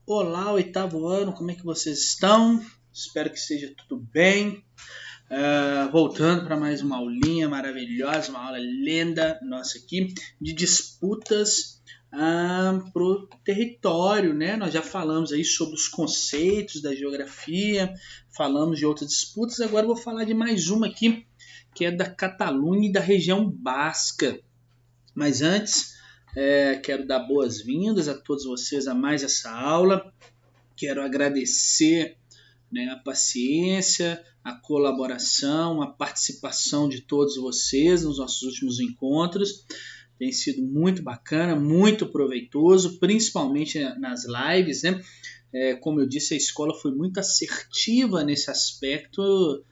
Olá, oitavo ano, como é que vocês estão? Espero que esteja tudo bem. Voltando para mais uma aulinha maravilhosa, uma aula linda nossa aqui, de disputas para o território, né? Nós já falamos aí sobre os conceitos da geografia, falamos de outras disputas, agora eu vou falar de mais uma aqui, que é da Catalunha e da região basca. Mas antes, quero dar boas-vindas a todos vocês a mais essa aula. Quero agradecer, né, a paciência, a colaboração, a participação de todos vocês nos nossos últimos encontros. Tem sido muito bacana, muito proveitoso, principalmente nas lives, né? Como eu disse, a escola foi muito assertiva nesse aspecto,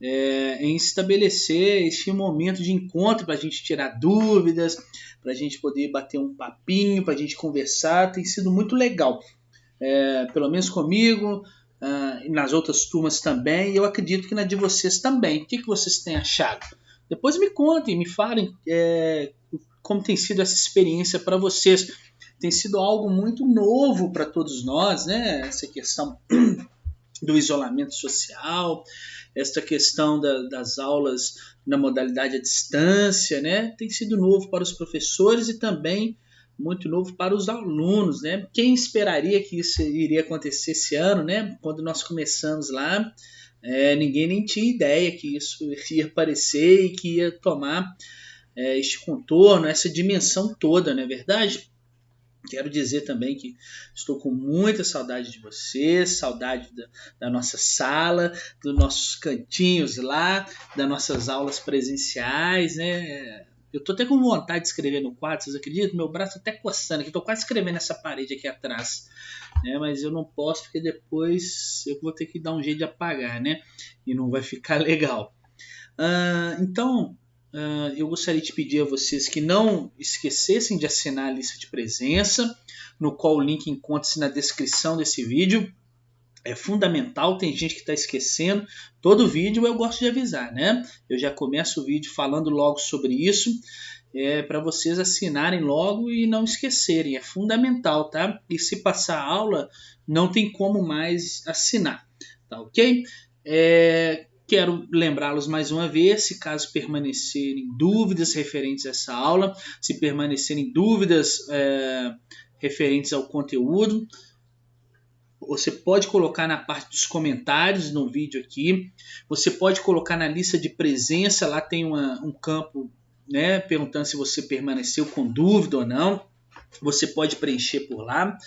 em estabelecer este momento de encontro para a gente tirar dúvidas, para a gente poder bater um papinho, para a gente conversar. Tem sido muito legal. Pelo menos comigo, e nas outras turmas também, e eu acredito que na de vocês também. O que vocês têm achado? Depois me contem, me falem como tem sido essa experiência para vocês. Tem sido algo muito novo para todos nós, né? Essa questão do isolamento social, esta questão das aulas na modalidade à distância, né? Tem sido novo para os professores e também muito novo para os alunos, né? Quem esperaria que isso iria acontecer esse ano, né? Quando nós começamos lá, ninguém nem tinha ideia que isso ia aparecer e que ia tomar este contorno, essa dimensão toda, não é verdade? Quero dizer também que estou com muita saudade de vocês, saudade da nossa sala, dos nossos cantinhos lá, das nossas aulas presenciais, né? Eu tô até com vontade de escrever no quadro, vocês acreditam? Meu braço tá até coçando aqui, tô quase escrevendo nessa parede aqui atrás, né? Mas eu não posso porque depois eu vou ter que dar um jeito de apagar, né? E não vai ficar legal. Então, eu gostaria de pedir a vocês que não esquecessem de assinar a lista de presença, no qual o link encontra-se na descrição desse vídeo. É fundamental, tem gente que está esquecendo. Todo vídeo eu gosto de avisar, né? Eu já começo o vídeo falando logo sobre isso, para vocês assinarem logo e não esquecerem. É fundamental, tá? E se passar a aula, não tem como mais assinar, tá ok? Quero lembrá-los mais uma vez, se caso permanecerem dúvidas referentes a essa aula, se permanecerem dúvidas referentes ao conteúdo, você pode colocar na parte dos comentários no vídeo aqui, você pode colocar na lista de presença, lá tem um campo, né, perguntando se você permaneceu com dúvida ou não. Você pode preencher por lá.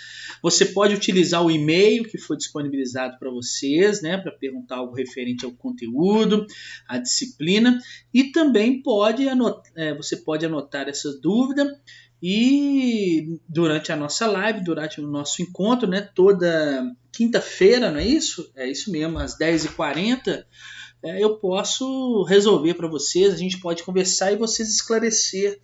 Você pode utilizar o e-mail que foi disponibilizado para vocês, né, para perguntar algo referente ao conteúdo, à disciplina. E também você pode anotar essa dúvida e durante a nossa live, durante o nosso encontro, né, toda quinta-feira, não é isso? É isso mesmo, às 10h40, eu posso resolver para vocês, a gente pode conversar e vocês esclarecer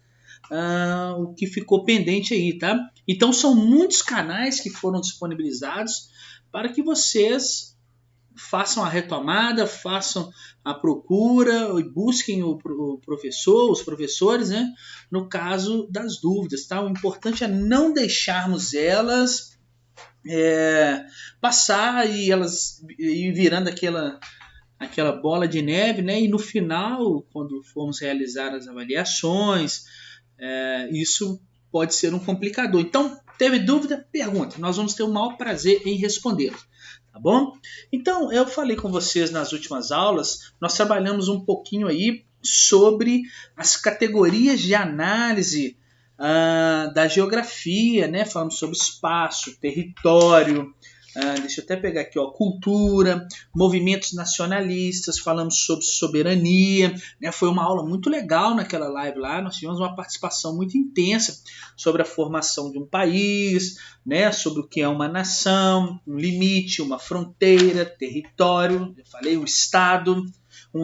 o que ficou pendente aí, tá? Então são muitos canais que foram disponibilizados para que vocês façam a retomada, façam a procura e busquem o professor, os professores, né? No caso das dúvidas, tá? O importante é não deixarmos elas passar e elas ir virando aquela bola de neve, né? E no final, quando formos realizar as avaliações, isso pode ser um complicador. Então, teve dúvida? Pergunta. Nós vamos ter o maior prazer em responder. Tá bom? Então, eu falei com vocês nas últimas aulas, nós trabalhamos um pouquinho aí sobre as categorias de análise da geografia, né? Falamos sobre espaço, território, deixa eu até pegar aqui, ó, cultura, movimentos nacionalistas, falamos sobre soberania, né? Foi uma aula muito legal naquela live lá, nós tivemos uma participação muito intensa sobre a formação de um país, né? Sobre o que é uma nação, um limite, uma fronteira, território, eu falei um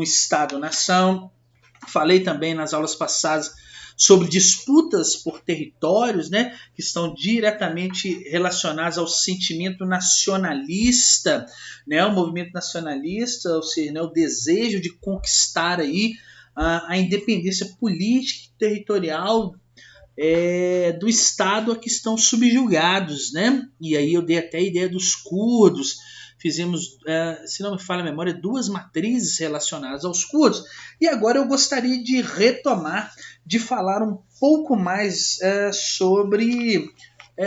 estado-nação, falei também nas aulas passadas sobre disputas por territórios, né, que estão diretamente relacionadas ao sentimento nacionalista, né, o movimento nacionalista, ou seja, né, o desejo de conquistar aí a independência política e territorial do Estado a que estão subjugados, né? E aí eu dei até a ideia dos curdos, fizemos, se não me falha a memória, 2 matrizes relacionadas aos curdos, e agora eu gostaria de retomar, de falar um pouco mais sobre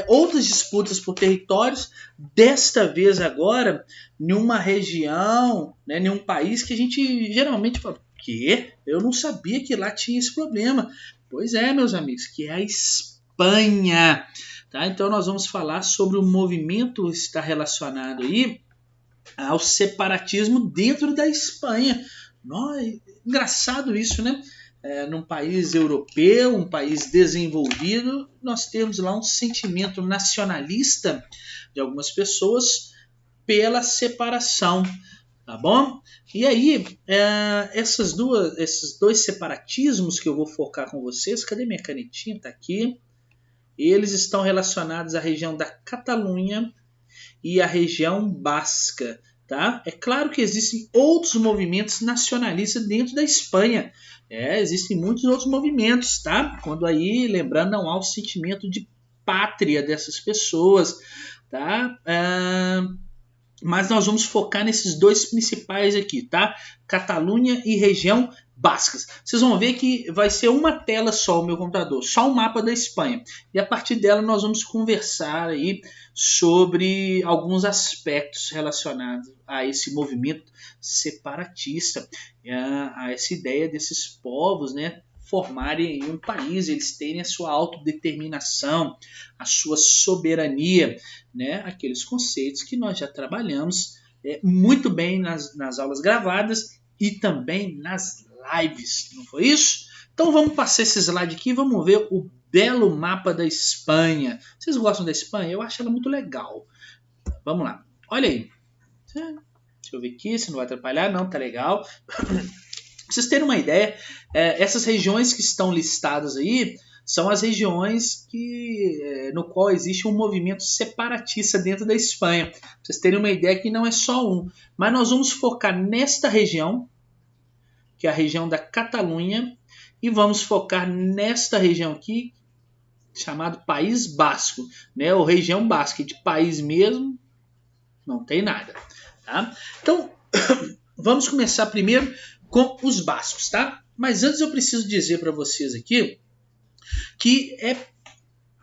outras disputas por territórios, desta vez agora em uma região, né, em um país que a gente geralmente fala, que eu não sabia que lá tinha esse problema. Pois é, meus amigos, que é a Espanha. Tá? Então nós vamos falar sobre o movimento que está relacionado aí ao separatismo dentro da Espanha. Engraçado isso, né? Num país europeu, um país desenvolvido, nós temos lá um sentimento nacionalista de algumas pessoas pela separação, tá bom? E aí, esses 2 separatismos que eu vou focar com vocês, cadê minha canetinha? Tá aqui. Eles estão relacionados à região da Catalunha e à região basca, tá? É claro que existem outros movimentos nacionalistas dentro da Espanha. Existem muitos outros movimentos, tá? Quando aí, lembrando, não há o sentimento de pátria dessas pessoas, tá? Mas nós vamos focar nesses 2 principais aqui, tá? Catalunha e região bascas. Vocês vão ver que vai ser uma tela só o meu computador, só um mapa da Espanha. E a partir dela nós vamos conversar aí sobre alguns aspectos relacionados a esse movimento separatista, a essa ideia desses povos, né, formarem um país, eles terem a sua autodeterminação, a sua soberania, né, aqueles conceitos que nós já trabalhamos muito bem nas aulas gravadas e também nas lives, não foi isso? Então vamos passar esse slide aqui e vamos ver o belo mapa da Espanha. Vocês gostam da Espanha? Eu acho ela muito legal. Vamos lá, olha aí. Deixa eu ver aqui se não vai atrapalhar. Não, tá legal. Pra vocês terem uma ideia, essas regiões que estão listadas aí são as regiões no qual existe um movimento separatista dentro da Espanha. Pra vocês terem uma ideia que não é só um. Mas nós vamos focar nesta região, que é a região da Catalunha, e vamos focar nesta região aqui, chamado País Basco, né? Ou região basca. De país mesmo, não tem nada. Tá? Então, vamos começar primeiro com os bascos, tá? Mas antes eu preciso dizer para vocês aqui que é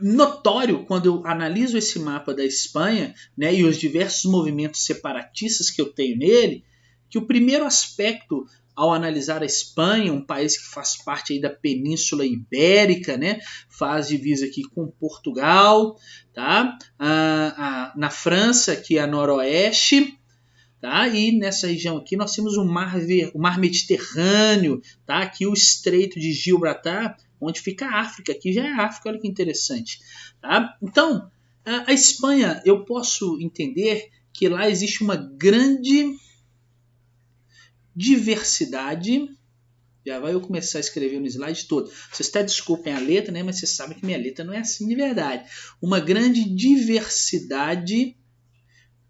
notório quando eu analiso esse mapa da Espanha, né, e os diversos movimentos separatistas que eu tenho nele, que o primeiro aspecto ao analisar a Espanha, um país que faz parte aí da Península Ibérica, né, faz divisa aqui com Portugal, tá? Na França, que é a noroeste, tá? E nessa região aqui nós temos o mar Mediterrâneo, tá? Aqui o Estreito de Gibraltar, onde fica a África. Aqui já é a África, olha que interessante. Tá? Então, a Espanha, eu posso entender que lá existe uma grande diversidade. Já vai eu começar a escrever no slide todo. Vocês até desculpem a letra, né? Mas vocês sabem que minha letra não é assim de verdade. Uma grande diversidade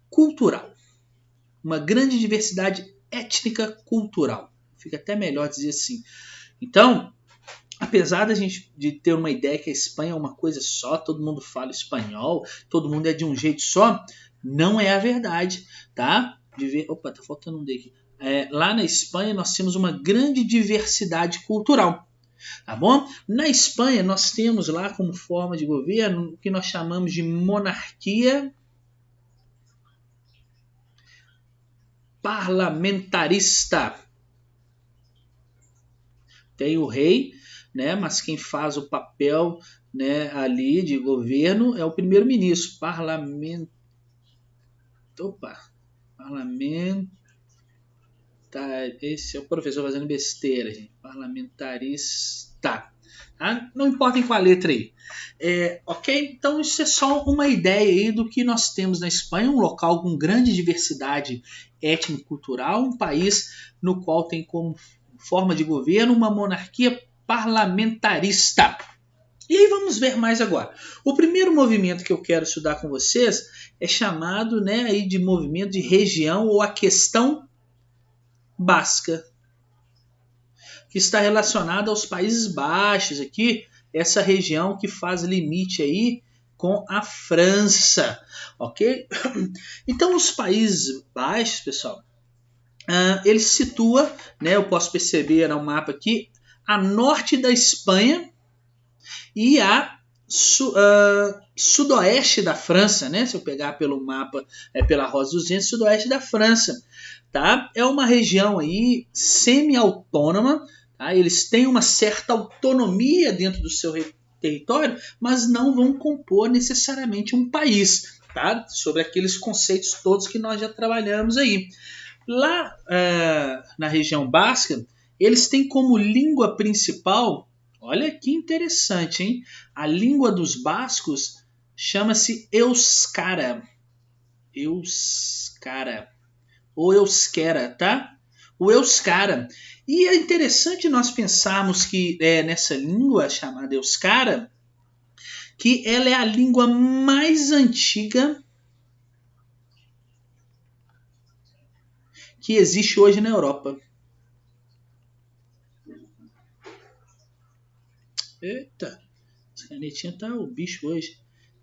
cultural. Uma grande diversidade étnica cultural. Fica até melhor dizer assim. Então, apesar da gente de ter uma ideia que a Espanha é uma coisa só, todo mundo fala espanhol, todo mundo é de um jeito só, não é a verdade, tá? Opa, tá faltando um D aqui. Lá na Espanha nós temos uma grande diversidade cultural, tá bom? Na Espanha nós temos lá como forma de governo o que nós chamamos de monarquia parlamentarista. Tem o rei, né, mas quem faz o papel, né, ali de governo é o primeiro-ministro. Esse é o professor fazendo besteira, gente. Parlamentarista. Tá? Não importa em qual letra aí. Ok? Então isso é só uma ideia aí do que nós temos na Espanha, um local com grande diversidade étnico-cultural, um país no qual tem como forma de governo uma monarquia parlamentarista. E aí vamos ver mais agora. O primeiro movimento que eu quero estudar com vocês é chamado, né, aí de movimento de região ou a questão basca, que está relacionado aos Países Baixos aqui, essa região que faz limite aí com a França, ok? Então os Países Baixos, pessoal, ele se situa, né, eu posso perceber no mapa aqui, a norte da Espanha e a sudoeste da França, né? Se eu pegar pelo mapa, pela Rosa 200, sudoeste da França, tá? É uma região aí semi-autônoma, tá? Eles têm uma certa autonomia dentro do seu território, mas não vão compor necessariamente um país, tá? Sobre aqueles conceitos todos que nós já trabalhamos aí. Lá na região basca, eles têm como língua principal, olha que interessante, hein? A língua dos bascos chama-se euskara. Euskara. Ou euskera, tá? O euskara. E é interessante nós pensarmos que nessa língua chamada euskara, que ela é a língua mais antiga que existe hoje na Europa. Eita, essa canetinha tá o bicho hoje.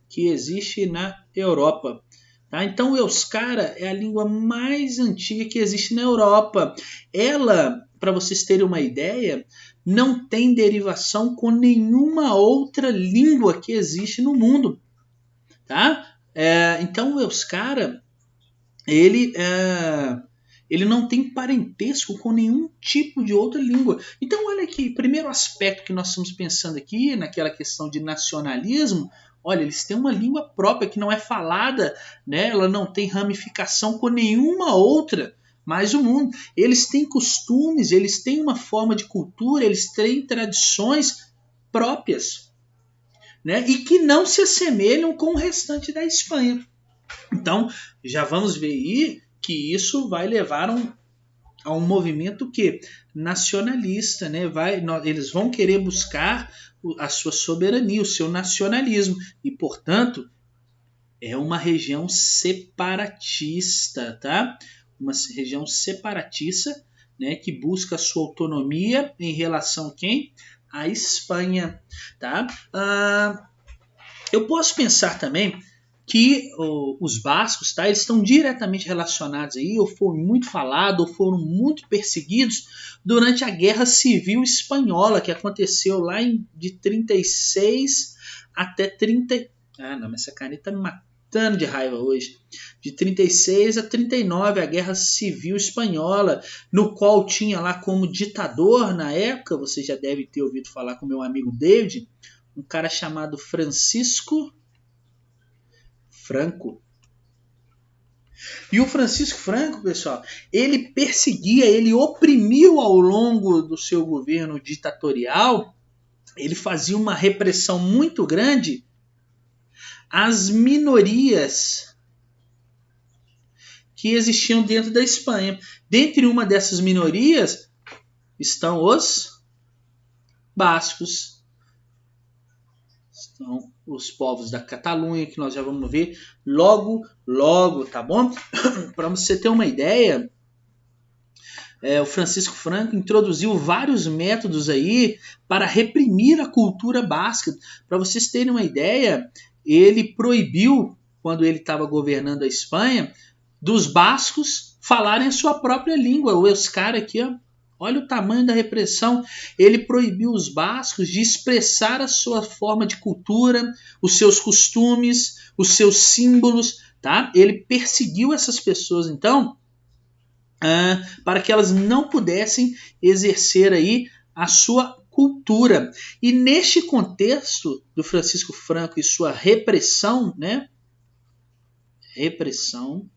Que existe na Europa. Tá? Então o euskara é a língua mais antiga que existe na Europa. Ela, para vocês terem uma ideia, não tem derivação com nenhuma outra língua que existe no mundo. Tá? Então o euskara, ele não tem parentesco com nenhum tipo de outra língua. Então olha aqui, primeiro aspecto que nós estamos pensando aqui, naquela questão de nacionalismo, olha, eles têm uma língua própria que não é falada, né? Ela não tem ramificação com nenhuma outra mais o mundo. Eles têm costumes, eles têm uma forma de cultura, eles têm tradições próprias, né? E que não se assemelham com o restante da Espanha. Então, já vamos ver aí que isso vai levar a um movimento nacionalista, né? Eles vão querer buscar a sua soberania, o seu nacionalismo, e, portanto, é uma região separatista, tá? Uma região separatista, né, que busca a sua autonomia em relação a quem? A Espanha, tá? Eu posso pensar também que os bascos, tá, eles estão diretamente relacionados aí, ou foram muito falados, ou foram muito perseguidos durante a Guerra Civil Espanhola, que aconteceu lá de 36 até 30... Ah, não, mas essa caneta tá me matando de raiva hoje. De 36 a 39, a Guerra Civil Espanhola, no qual tinha lá como ditador, na época, você já deve ter ouvido falar com meu amigo David, um cara chamado Francisco Franco. E o Francisco Franco, pessoal, ele perseguia, ele oprimiu ao longo do seu governo ditatorial, ele fazia uma repressão muito grande às minorias que existiam dentro da Espanha. Dentre uma dessas minorias estão os bascos, estão os povos da Catalunha, que nós já vamos ver logo, tá bom? Para você ter uma ideia, o Francisco Franco introduziu vários métodos aí para reprimir a cultura basca. Para vocês terem uma ideia, ele proibiu, quando ele estava governando a Espanha, dos bascos falarem a sua própria língua. O euskara aqui, ó, olha o tamanho da repressão. Ele proibiu os bascos de expressar a sua forma de cultura, os seus costumes, os seus símbolos, tá? Ele perseguiu essas pessoas, então, para que elas não pudessem exercer aí a sua cultura. E neste contexto do Francisco Franco e sua repressão, né? Repressão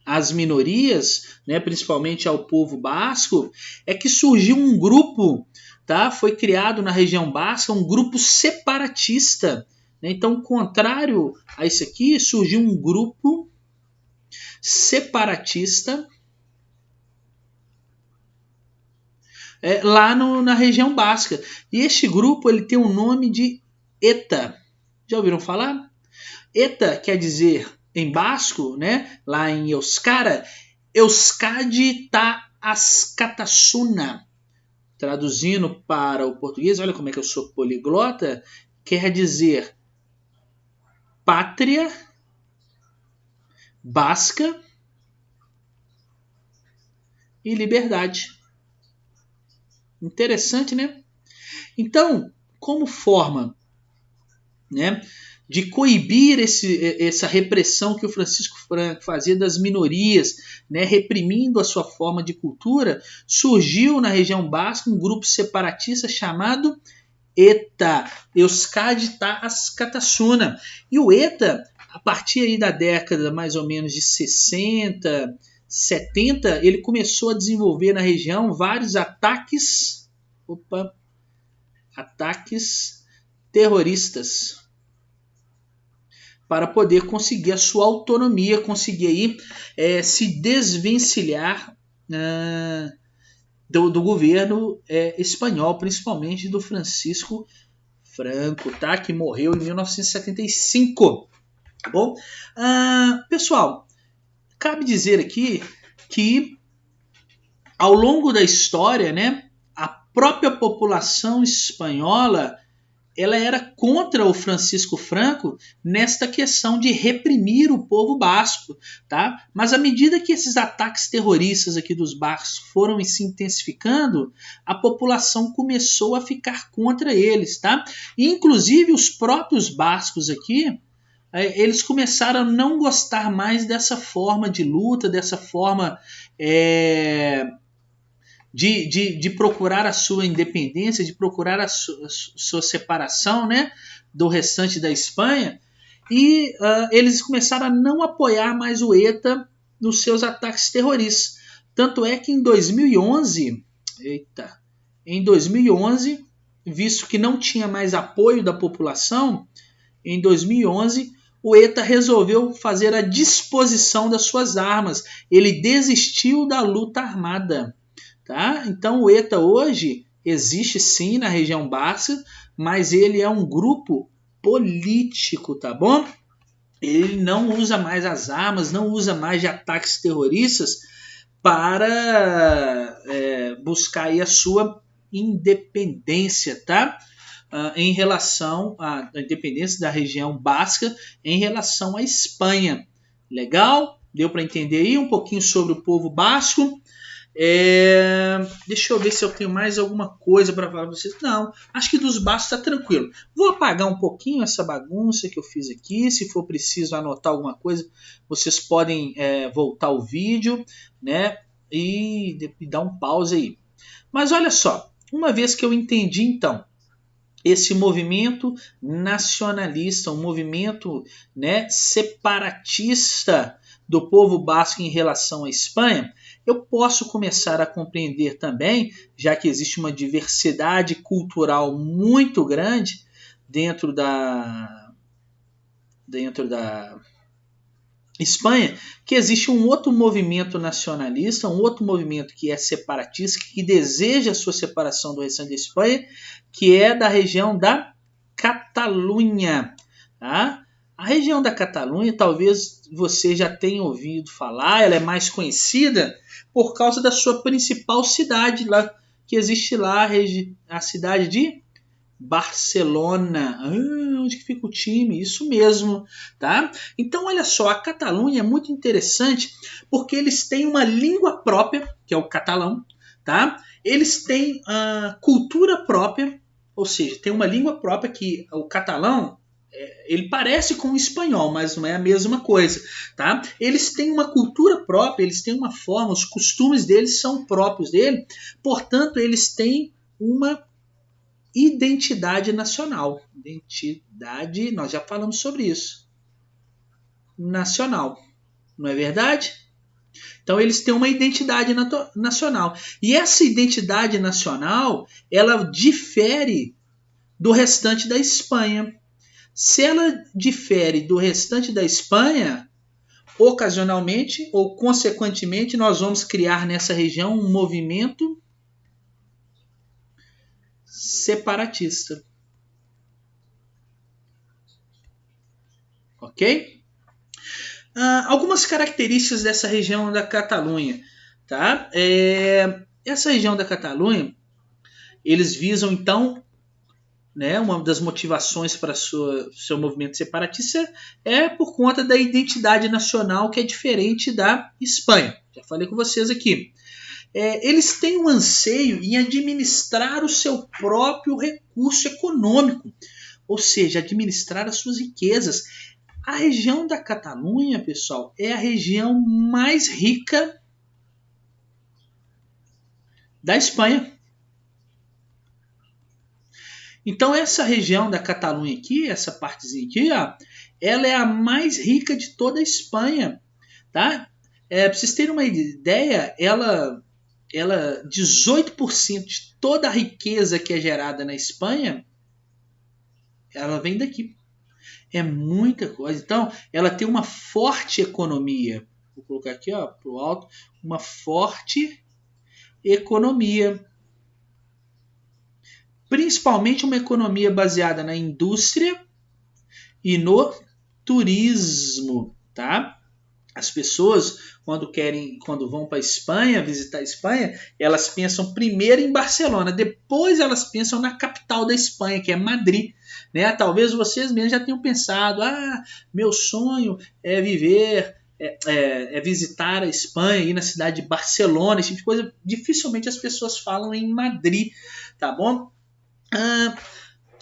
às minorias, né, principalmente ao povo basco, é que surgiu um grupo, tá? Foi criado na região basca um grupo separatista, né? Então, contrário a isso aqui, surgiu um grupo separatista lá na região basca. E este grupo ele tem o nome de ETA. Já ouviram falar? ETA quer dizer, em basco, né, lá em euskara, Euskadi ta Askatasuna, traduzindo para o português, olha como é que eu sou poliglota, quer dizer pátria basca e liberdade. Interessante, né? Então, como forma, né, de coibir essa repressão que o Francisco Franco fazia das minorias, né, reprimindo a sua forma de cultura, surgiu na região basca um grupo separatista chamado ETA, Euskadi Askatasuna. E o ETA, a partir aí da década mais ou menos de 60, 70, ele começou a desenvolver na região vários ataques terroristas para poder conseguir a sua autonomia, conseguir aí, se desvencilhar do governo espanhol, principalmente do Francisco Franco, tá? Que morreu em 1975. Tá bom? Pessoal, cabe dizer aqui que ao longo da história, né, a própria população espanhola ela era contra o Francisco Franco nesta questão de reprimir o povo basco, tá? Mas à medida que esses ataques terroristas aqui dos bascos foram se intensificando, a população começou a ficar contra eles, tá? E, inclusive os próprios bascos aqui, eles começaram a não gostar mais dessa forma de luta, dessa forma de procurar a sua independência, de procurar a sua separação, né, do restante da Espanha, e eles começaram a não apoiar mais o ETA nos seus ataques terroristas. Tanto é que em 2011, visto que não tinha mais apoio da população, em 2011 o ETA resolveu fazer a disposição das suas armas. Ele desistiu da luta armada. Tá? Então o ETA hoje existe sim na região basca, mas ele é um grupo político, tá bom? Ele não usa mais as armas, não usa mais de ataques terroristas para buscar aí a sua independência, tá? Em relação à independência da região basca em relação à Espanha. Legal? Deu para entender aí um pouquinho sobre o povo basco? Deixa eu ver se eu tenho mais alguma coisa para falar para vocês. Não, acho que dos bascos está tranquilo. Vou apagar um pouquinho essa bagunça que eu fiz aqui. Se for preciso anotar alguma coisa, vocês podem voltar o vídeo, né, e dar um pause aí. Mas olha só, uma vez que eu entendi então esse movimento nacionalista, um movimento, né, separatista do povo basco em relação à Espanha, eu posso começar a compreender também, já que existe uma diversidade cultural muito grande dentro da Espanha, que existe um outro movimento nacionalista, um outro movimento que é separatista, que deseja a sua separação do restante da Espanha, que é da região da Catalunha. Tá? A região da Catalunha, talvez você já tenha ouvido falar, ela é mais conhecida por causa da sua principal cidade, lá, que existe lá, a cidade de Barcelona. Onde que fica o time? Isso mesmo, tá? Então, olha só, a Catalunha é muito interessante porque eles têm uma língua própria, que é o catalão, tá? Eles têm a cultura própria, ou seja, tem uma língua própria que o catalão, ele parece com o espanhol, mas não é a mesma coisa, tá? Eles têm uma cultura própria, eles têm uma forma, os costumes deles são próprios dele, portanto, eles têm uma identidade nacional. Identidade, nós já falamos sobre isso. Nacional, não é verdade? Então eles têm uma identidade nacional. E essa identidade nacional, ela difere do restante da Espanha. Se ela difere do restante da Espanha, ocasionalmente ou consequentemente, nós vamos criar nessa região um movimento separatista. Ok? Algumas características dessa região da Catalunha. Tá? Essa região da Catalunha, Eles visam, então, né, uma das motivações para seu movimento separatista é por conta da identidade nacional, que é diferente da Espanha. Já falei com vocês aqui. Eles têm um anseio em administrar o seu próprio recurso econômico, ou seja, administrar as suas riquezas. A região da Catalunha, pessoal, é a região mais rica da Espanha. Então essa região da Catalunha aqui, essa partezinha aqui, ó, ela é a mais rica de toda a Espanha, tá? Para vocês terem uma ideia, 18% de toda a riqueza que é gerada na Espanha, ela vem daqui. É muita coisa. Então, ela tem uma forte economia. Vou colocar aqui, ó, pro alto, uma forte economia. Principalmente uma economia baseada na indústria e no turismo, tá? As pessoas, quando vão para a Espanha, visitar a Espanha, elas pensam primeiro em Barcelona, depois elas pensam na capital da Espanha, que é Madrid, né? Talvez vocês mesmos já tenham pensado, meu sonho é visitar a Espanha, ir na cidade de Barcelona, esse tipo de coisa. Dificilmente as pessoas falam em Madrid, tá bom?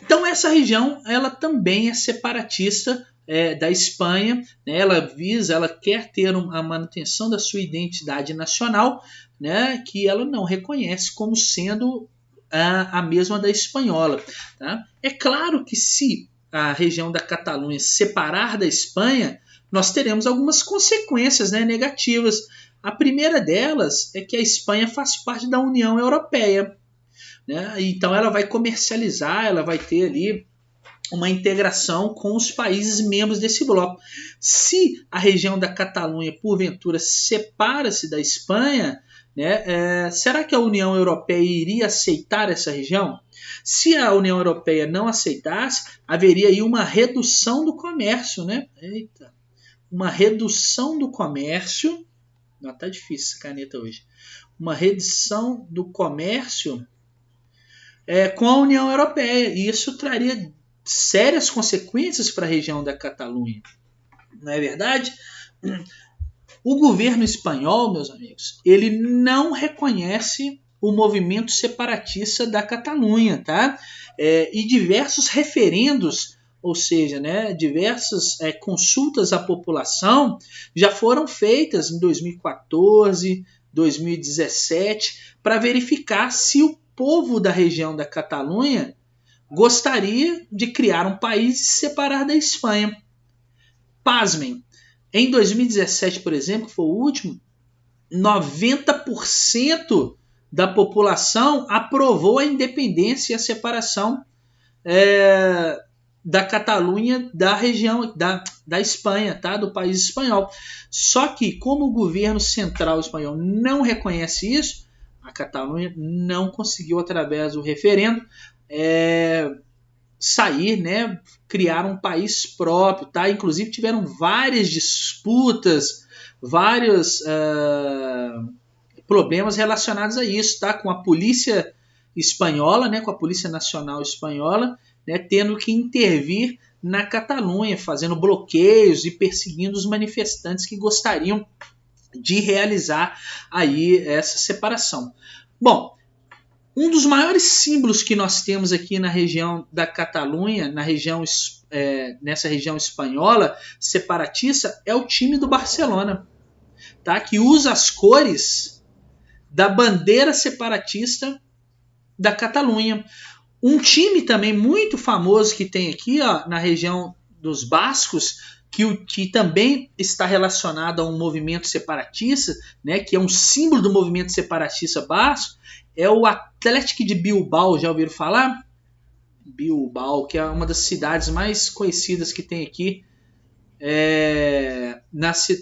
Então essa região, ela também é separatista da Espanha, né? Ela quer ter a manutenção da sua identidade nacional, né? Que ela não reconhece como sendo a mesma da espanhola, tá? É claro que se a região da Catalunha se separar da Espanha, nós teremos algumas consequências, né, negativas. A primeira delas é que a Espanha faz parte da União Europeia, né? Então ela vai comercializar, ela vai ter ali uma integração com os países membros desse bloco. Se a região da Catalunha, porventura, separa-se da Espanha, né, será que a União Europeia iria aceitar essa região? Se a União Europeia não aceitasse, haveria aí uma redução do comércio, né? Eita, uma redução do comércio. Não, tá difícil essa caneta hoje. Uma redução do comércio com a União Europeia. E isso traria sérias consequências para a região da Catalunha. Não é verdade? O governo espanhol, meus amigos, ele não reconhece o movimento separatista da Catalunha, tá? E diversos referendos, ou seja, né, diversas consultas à população já foram feitas em 2014, 2017, para verificar se o povo da região da Catalunha gostaria de criar um país e se separar da Espanha. Pasmem, em 2017, por exemplo, que foi o último, 90% da população aprovou a independência e a separação da Catalunha da região da Espanha, tá? Do país espanhol. Só que, como o governo central espanhol não reconhece isso, a Catalunha não conseguiu, através do referendo, sair, né, criar um país próprio, tá? Inclusive tiveram várias disputas, vários problemas relacionados a isso, tá? Com a polícia espanhola, né, com a Polícia Nacional Espanhola, né, tendo que intervir na Catalunha, fazendo bloqueios e perseguindo os manifestantes que gostariam de realizar aí essa separação. Bom, um dos maiores símbolos que nós temos aqui na região da Catalunha, nessa região espanhola separatista, é o time do Barcelona, tá? Que usa as cores da bandeira separatista da Catalunha. Um time também muito famoso que tem aqui, ó, na região dos bascos, que também está relacionado a um movimento separatista, né, que é um símbolo do movimento separatista basco, é o Athletic de Bilbao. Já ouviram falar? Bilbao, que é uma das cidades mais conhecidas que tem aqui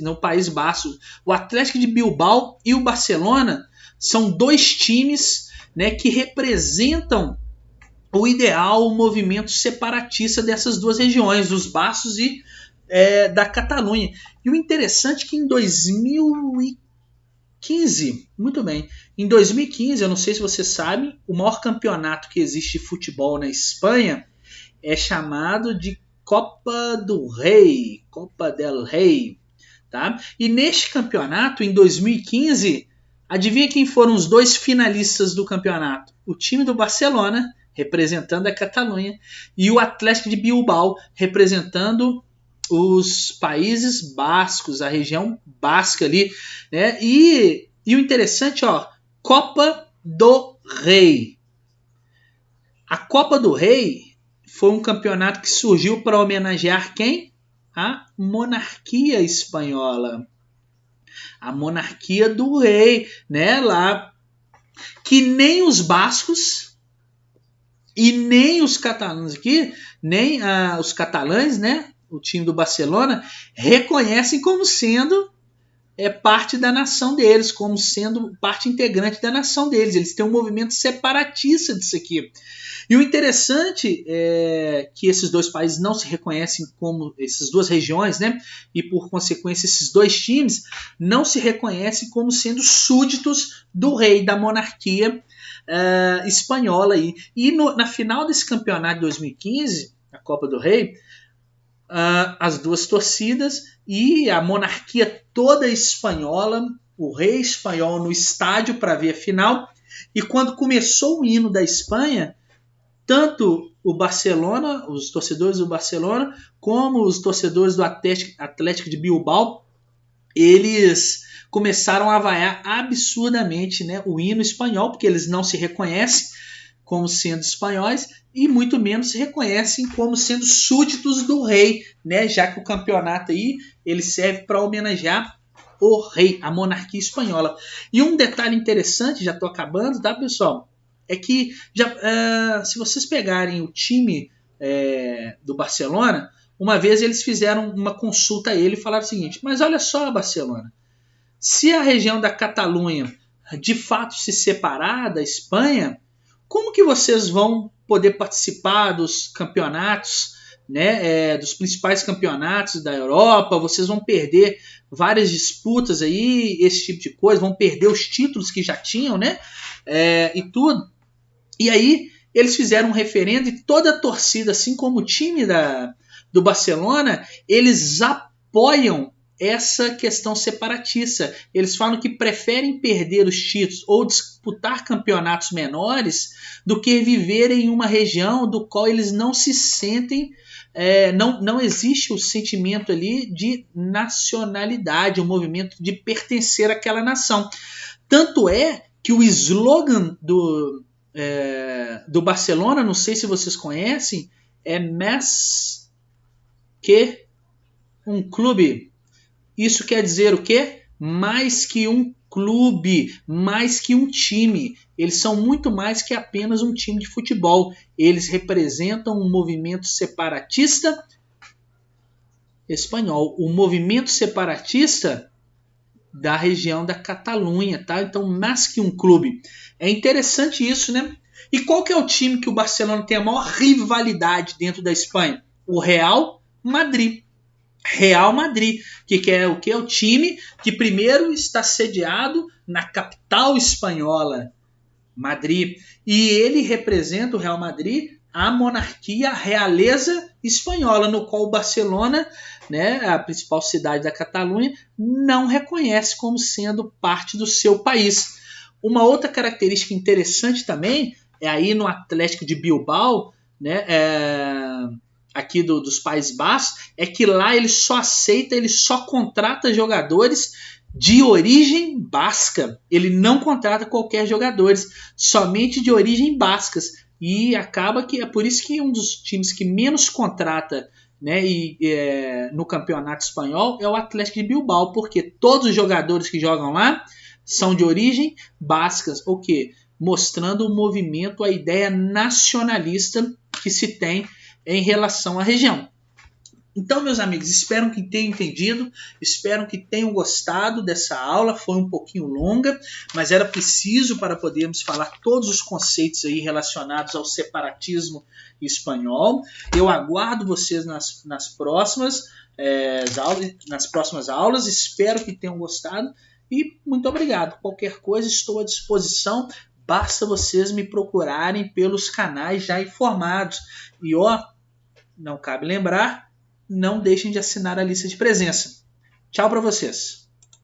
no País Basco. O Athletic de Bilbao e o Barcelona são dois times, né, que representam o ideal, o movimento separatista dessas duas regiões, dos bascos e da Catalunha. E o interessante é que em 2014, 2015, muito bem. Em 2015, eu não sei se você sabe, o maior campeonato que existe de futebol na Espanha é chamado de Copa do Rei, Copa del Rei, tá? E neste campeonato, em 2015, adivinha quem foram os dois finalistas do campeonato? O time do Barcelona, representando a Catalunha, e o Atlético de Bilbao, representando os Países Bascos, a região basca ali, né? E o interessante, ó, Copa do Rei. A Copa do Rei foi um campeonato que surgiu para homenagear quem? A monarquia espanhola. A monarquia do rei, né? Lá que nem os bascos e nem os catalães aqui, nem os catalães, né? O time do Barcelona reconhecem como sendo parte da nação deles, como sendo parte integrante da nação deles. Eles têm um movimento separatista disso aqui. E o interessante é que esses dois países não se reconhecem como, essas duas regiões, né? E por consequência esses dois times não se reconhecem como sendo súditos do rei, da monarquia espanhola. E na final desse campeonato de 2015, a Copa do Rei, as duas torcidas e a monarquia toda espanhola, o rei espanhol no estádio para ver a final. E quando começou o hino da Espanha, tanto o Barcelona, os torcedores do Barcelona, como os torcedores do Atlético de Bilbao, eles começaram a vaiar absurdamente, né, o hino espanhol, porque eles não se reconhecem como sendo espanhóis e muito menos se reconhecem como sendo súditos do rei, né, já que o campeonato aí ele serve para homenagear o rei, a monarquia espanhola. E um detalhe interessante, já estou acabando, tá, pessoal? É que se vocês pegarem o time do Barcelona, uma vez eles fizeram uma consulta a ele e falaram o seguinte: mas olha só, Barcelona, se a região da Catalunha de fato se separar da Espanha, como que vocês vão poder participar dos campeonatos, né, dos principais campeonatos da Europa? Vocês vão perder várias disputas aí, esse tipo de coisa, vão perder os títulos que já tinham, né, e tudo. E aí eles fizeram um referendo e toda a torcida, assim como o time do Barcelona, eles apoiam essa questão separatista. Eles falam que preferem perder os títulos ou disputar campeonatos menores do que viver em uma região do qual eles não se sentem, não existe o sentimento ali de nacionalidade, o movimento de pertencer àquela nação. Tanto é que o slogan do Barcelona, não sei se vocês conhecem, é mais que um clube. Isso quer dizer o quê? Mais que um clube, mais que um time. Eles são muito mais que apenas um time de futebol. Eles representam um movimento separatista espanhol, o movimento separatista da região da Catalunha, tá? Então, mais que um clube. É interessante isso, né? E qual que é o time que o Barcelona tem a maior rivalidade dentro da Espanha? O Real Madrid. Real Madrid, que é o que? É o time que primeiro está sediado na capital espanhola, Madrid. E ele representa o Real Madrid, a monarquia, a realeza espanhola, no qual o Barcelona, né, a principal cidade da Catalunha, não reconhece como sendo parte do seu país. Uma outra característica interessante também é aí no Atlético de Bilbao, né, aqui dos Países Baixos, é que lá ele só aceita, ele só contrata jogadores de origem basca. Ele não contrata qualquer jogadores, somente de origem bascas. E acaba que é por isso que um dos times que menos contrata, né, no campeonato espanhol é o Atlético de Bilbao, porque todos os jogadores que jogam lá são de origem bascas, o quê? Mostrando o movimento, a ideia nacionalista que se tem em relação à região. Então, meus amigos, espero que tenham entendido, espero que tenham gostado dessa aula. Foi um pouquinho longa, mas era preciso para podermos falar todos os conceitos aí relacionados ao separatismo espanhol. Eu aguardo vocês nas próximas aulas, espero que tenham gostado E muito obrigado. Qualquer coisa, estou à disposição. Basta vocês me procurarem pelos canais já informados. E ó, não cabe lembrar, não deixem de assinar a lista de presença. Tchau para vocês.